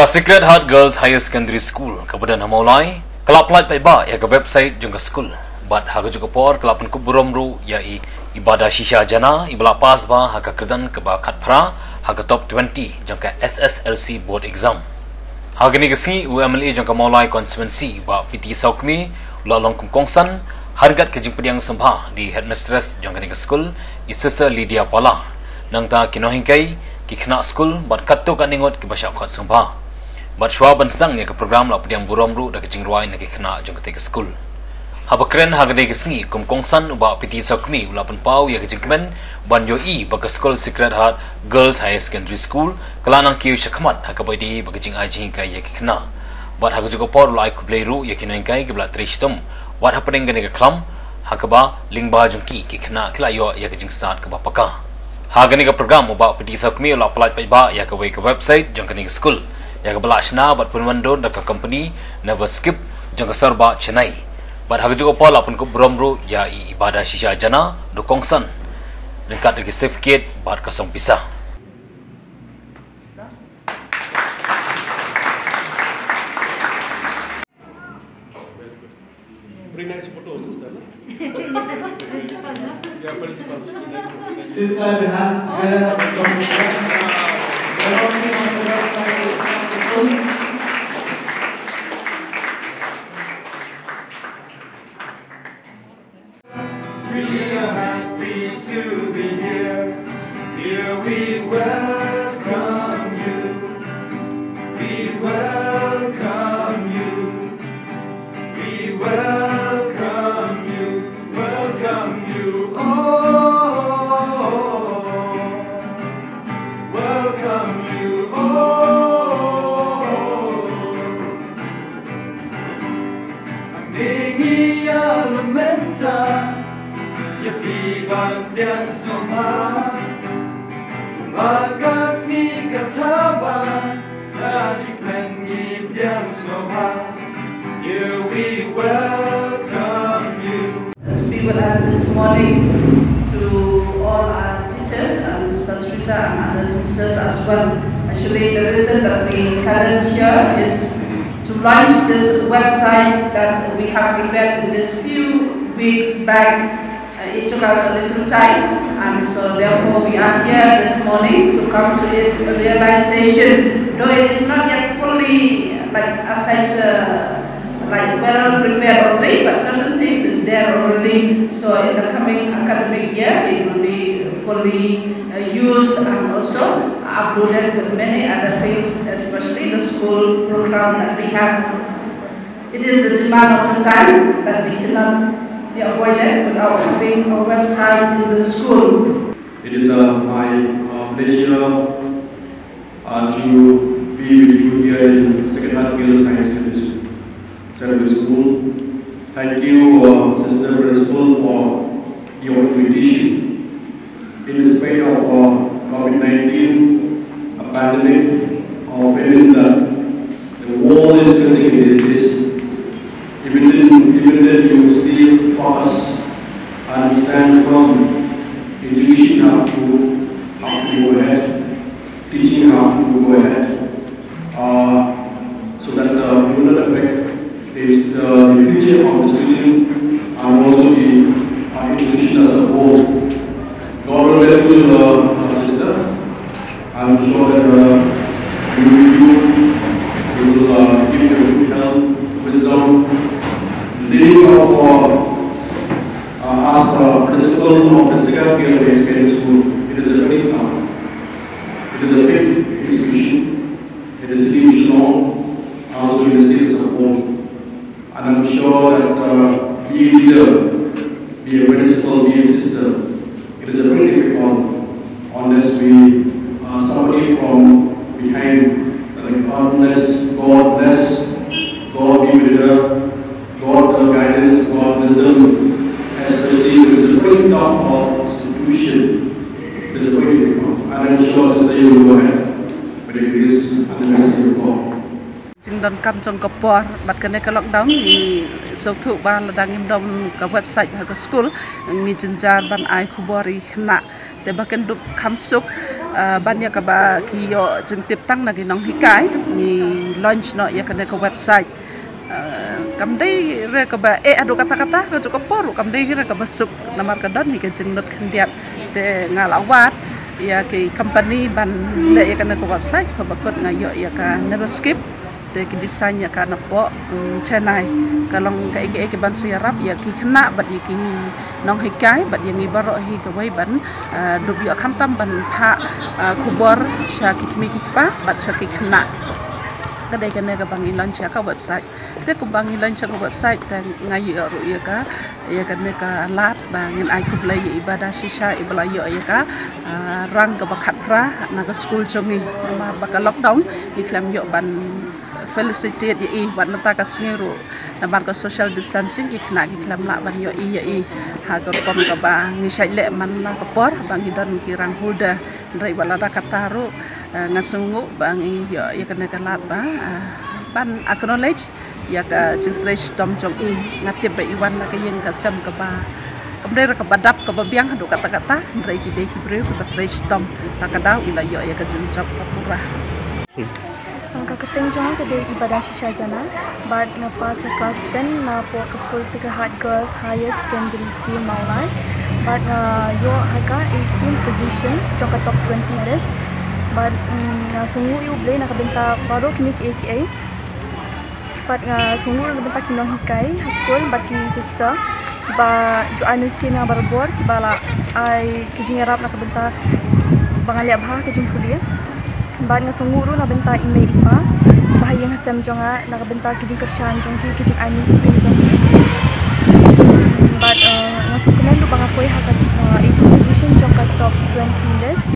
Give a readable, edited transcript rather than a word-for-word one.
Sacred Heart Girls Higher Secondary School kemudian hamulai kelap light paiba ya ke website jangka school bat haga juga por kelapan kuburom ru ya ibadah shisha jana ibla pas ba haga kerdan ke ba khat phra haga top 20 jangka SSLC board exam haga ni gesi UMLE jangka maulai constituency ba PT Saukmi lalong kum kongsan hargat ke jingpediang sembah di headmistress jangka ni school Isesa Lydia Pala nang ta kinohingkai kikna school bat katto kaningot ke basya khat sembah bat shwa ban sedang ya ke program la pediang burom ru da kecing ruai na kikna jangka te school haba kren haga de gesngi kum kongsan uba PT Saukmi ula pen pau ya kecing kemen ban yo i ba ke school Sacred Heart Girls Higher Secondary School kelanang kiu syakmat haga badi ba kecing aji kai ya kikna bat haga juga por la ku bleiru ya kinoing kai ke bla tristum wat happening gane ke klam haga ba lingba jungki kikna kla yo ya kecing sat ke ba paka haga ni ke program uba PT Saukmi ula apply pa ba ya ke website jangka ni school ya ke belashna bat punwando da ke company never skip jangka serba Chennai bat haga juga pola pun ke bromru ya ibadah shisha jana do kongsan dekat de certificate bat kasong pisah very nice photo also sir yeah principal this guy has We are happy to be here. Here we welcome you. We welcome you. We welcome you. Welcome you. Oh, welcome you. Oh, Amdingi Alamenta. Yapiban yang soma Magasmi kataba Ajik langib yang soma Here we welcome you To be with us this morning, to all our teachers and St. Teresa and other sisters as well. Actually, the reason that we gathered here is to launch this website that we have prepared in this few weeks back. It took us a little time, and so therefore we are here this morning to come to its realization. Though it is not yet fully like as such like well prepared already, but certain things is there already. So in the coming academic year, it will be fully used and also uploaded with many other things, especially the school program that we have. It is the demand of the time that we cannot be avoided without having a website in the school. It is my pleasure to be with you here in Sacred Heart Girls Higher Secondary School. Thank you, Sister Principal, for your invitation. In spite of COVID-19, a pandemic, or feeling that the world is facing in this, even then you still focus and stand firm. Education have to go ahead. Teaching have to go ahead. So that it will not affect the future of the student and also the institution as a whole. God will bless you, sister. I'm sure that you will give your help, wisdom. Leading of as the principal of the Sacred Heart Girls Higher Secondary School, it is a very tough. It is a big institution. It is city long, also in the state as a whole. And I'm sure that be a leader, be a principal, be a sister, it is a very difficult unless we somebody from behind, like unless God bless, God be with her. God guidance, God wisdom, especially it is a very tough institution. It is very difficult. And I'm sure sister you will go ahead, but it is under the mercy of God. Chúng don kam chon ko por bat kene ka lockdown ni so thu ban la dang dom ka website ha ka school ni jinjar ban ai khubori khna te baken dup kham suk banyak kaba kiyo jeng tip tang nagi nong hikai ni launch no ya kena ke website kamdai re kaba adu kata-kata ke cukup poru kamdai re kaba sup namar kadon ni ke jeng not kendiat te ngalawat ya ke company ban le ya kena ke website kaba kot ngayo ya ka never skip te ki design ya ka napo Chennai kalong ka ike ban sayarap ya ki kena bat ki nong hikai bat yang ibaro hi ka wai ban dubyo kamtam ban pha kubor sha ki kimi ki pa bat sha ki kena kadai kena ka bangi launch ya ka website te ku bangi launch ka website ta ngayo ro ya kena ka lat bangin ai ku play ibadah shisha iblayo ya ka rang ka bakat pra na ka school chongi ma baka lockdown iklam yo ban felicitate i ban ta ka sngero na ban ka social distancing ki khna ki klam la ban yo i ha ka kom ka ba ngi sai le man la ka por bang hidon ki rang holder rai bala da kataru ngasungu bang i yo ya kena ka lat ba ban acknowledge ya ka chingtresh tom chong i ngatip ba iwan la ka yen ka sam ka ba kamre ka badap ka babiang hadu kata-kata rai ki de ki bre ka tresh tom takadaw ila yo ya ka jinchok ka pura Kaketeng jong ke ibadah shisha jana bad ngapa se kelas 10 na po ke school Sacred Girls Higher Secondary School Maulai bad yo haka 18 position jong ke top 20 list bad sungu yu blay na kabenta paro kini ki AKA bad sungu na benta kino hikai school bad ki sister kiba jo anisi na barbor kiba la ai kijing arab na kabenta bangali abha kijing kuliah bad nga sunguru na benta ime ipa bahayang hasam jonga na benta kijing kershan jongki kijing amin sim jongki bad nga sukunan lu bangapoy hakat 18 position jongka top 20 list